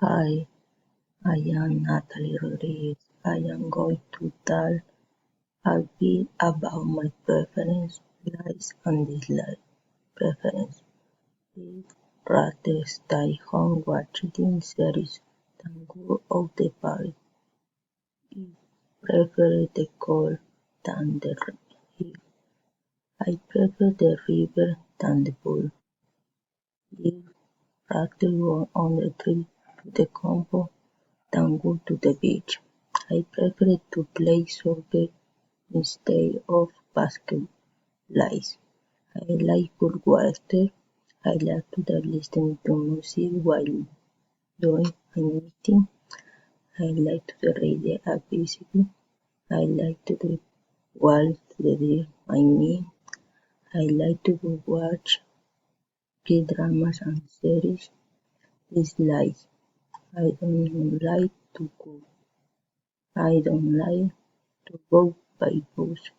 Hi, I am Natalie Rodriguez. I am going to tell a bit about my preference, likes and dislikes. Preference is rather stay home watching series than go out the party. I prefer the cold than the heat. I prefer the river than the pool. I rather go on the trip to the campo than go to the beach. I prefer to play soccer instead of basketball. I like good water. I like to listen to music while doing anything. I like to ride a bicycle. I like to walk to the gym. I like to watch K-dramas and series. Dislike. I don't like to cook. I don't like to go by bus.